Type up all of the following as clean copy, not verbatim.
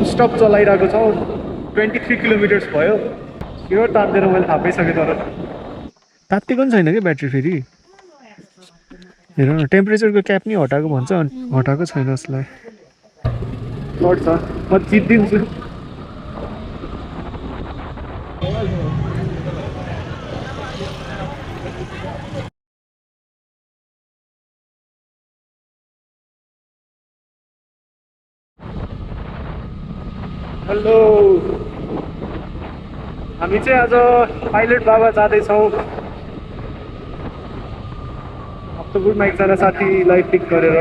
Nonstop चलाइरहेको छौँ 23 kilometres भयो यो तान्दैन मैले थाहा पाइसकेँ तर तात्तिको पनि छैन कि ब्याट्री फेरि हेर न टेम्परेचरको क्याप नि हटाएको भन्छ हटाएको छैन यसलाई सर्ट छ म जित्दिन्छु हेलो हामी चाहिँ आज पाइलट बाबा जाँदैछौँ हप्तपुरमा एकजना साथीलाई पिक गरेर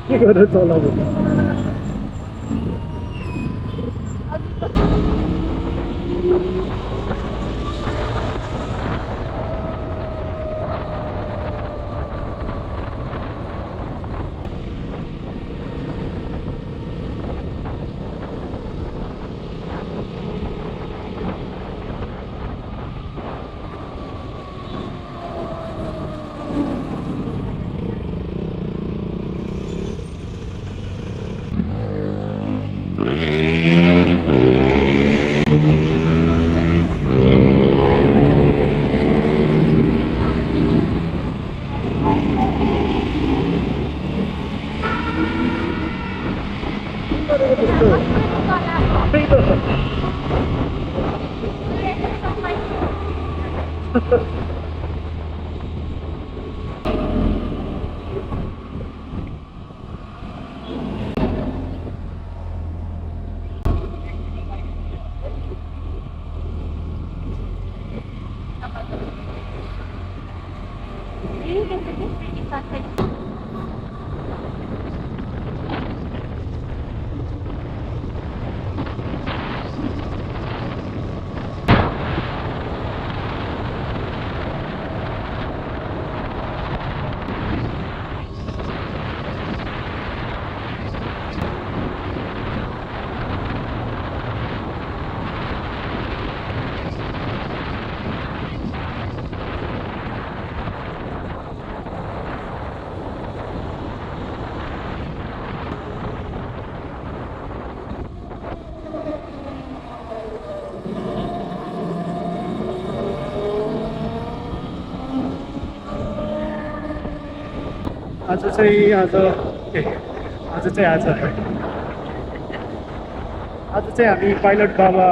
के गरेर चलाएको आज चाहिँ हामी पाइलट बाबा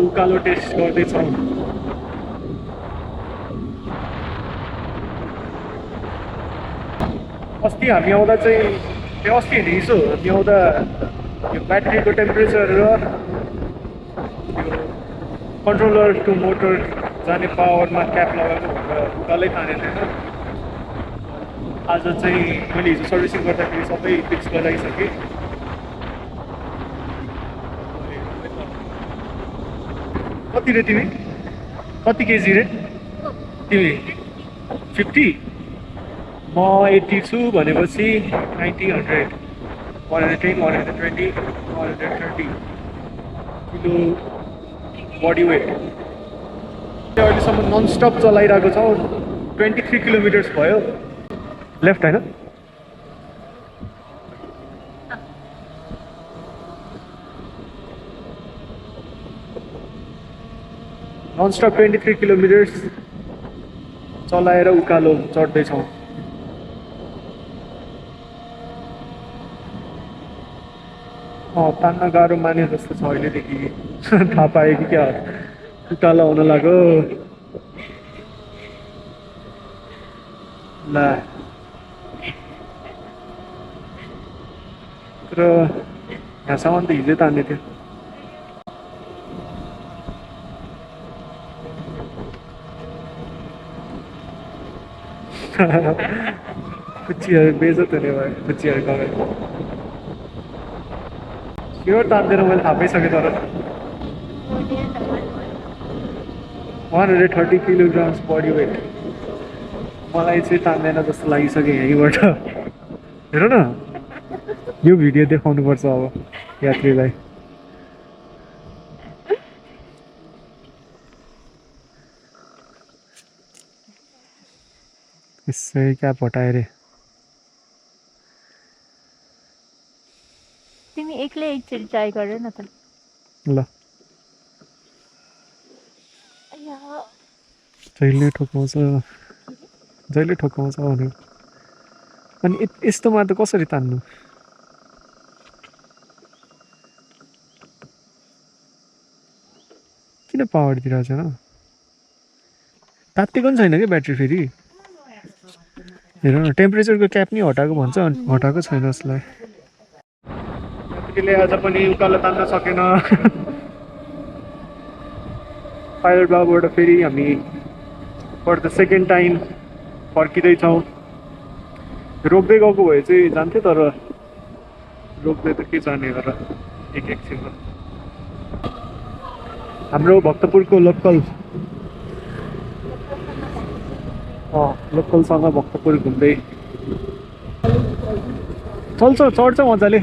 उकालो टेस्ट गर्दैछौँ अस्ति हामी आउँदा चाहिँ अस्ति होइन हिजो हामी आउँदा यो ब्याट्रीको टेम्परेचर र यो कन्ट्रोलर टु मोटर जाने पावरमा क्याप लगाएको भनेर उकालै तानेको थिएन आज चाहिँ मैले हिजो सर्भिसिङ गर्दाखेरि सबै फिक्स गराइसकेँ कति रे तिमी कति केजी रे तिमी 50 म 80 छु भनेपछि 90 100 110 120 130 किलो बडी वेट अहिलेसम्म ननस्टप चलाइरहेको छौँ 23 किलोमिटर्स भयो लेफ्ट हैन ननस्टप 23 किलोमिटर्स चलाएर उकालो चढ्दैछौँ तान्न गाह्रो माने जस्तो छ अहिलेदेखि थाहा पाएँ कि क्या उकालो आउन लाग्यो ल तर यहाँसम्म त हिजै तान्ने थियो कुचिहरू बेजत हुने भयो कुचिहरू गएर यो तान्दैन मैले थाहा पाइसकेँ तर 130 kilograms body weight. मलाई चाहिँ तान्दैन जस्तो लागिसक्यो यहीँबाट हेर न यो भिडियो देखाउनुपर्छ अब यात्रीलाई यसै क्या हटाए रे तिमी एक्लै एकचोटि ट्राई गर न त ल जहिले ठोकाउँछ भने अनि यस्तोमा त कसरी तान्नु किन पावर दिइरहेको छैन तात्तिएको पनि छैन कि ब्याट्री फेरि हेर न टेम्परेचरको क्याप नि हटाएको भन्छ हटाएको छैन यसलाई यात्रीले आज पनि उकालो तान्न सकेन पाइलट बाबुबाट फेरि हामी फर द सेकेन्ड टाइम फर्किँदैछौँ रोक्दै गएको भए चाहिँ जान्थ्यो तर रोक्दै त के जाने र एकछिनमा हाम्रो भक्तपुरको लोकलसँग भक्तपुर घुम्दै चढ्छ मजाले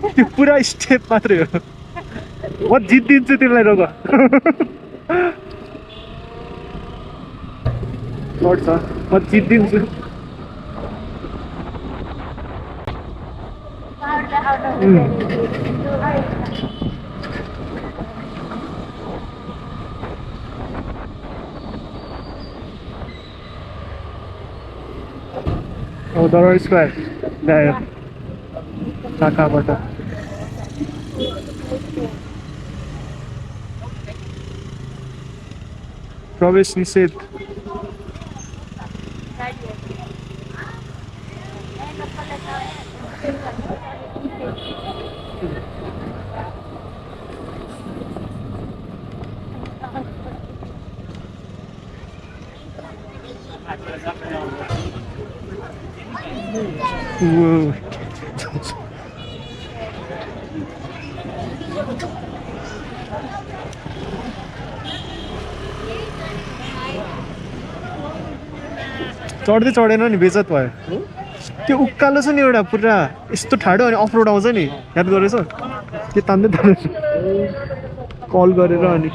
त्यो पुरा स्टेप मात्रै हो म जित्दिन्छु तिमीलाई रोग चढ्छ म जित्दिन्छु दरबार स्क्वायर ल्यायो शाखाबाट प्रवेश निषेध चढ्दै चढेन नि बेजत भयो त्यो उकालो छ नि एउटा पुरा यस्तो ठाडो अनि अफ रोड आउँछ नि याद गरेछ त्यो तान्दै कल गरेर अनि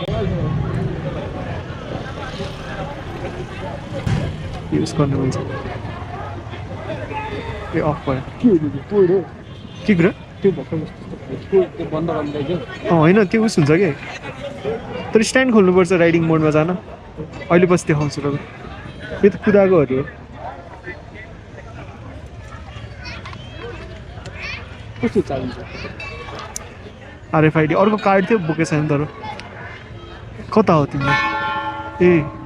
युज गर्नु हुन्छ ए अफ भयो के कुरा होइन त्यो उस हुन्छ कि तर स्ट्यान्ड खोल्नुपर्छ राइडिङ मोडमा जान अहिले पछि देखाउँछु र यो त कुदाएकोहरू हो कस्तो चाहिन्छ आरएफआइडी अर्को कार्ड थियो बोकेको छैन तर कता हो तिमीलाई ए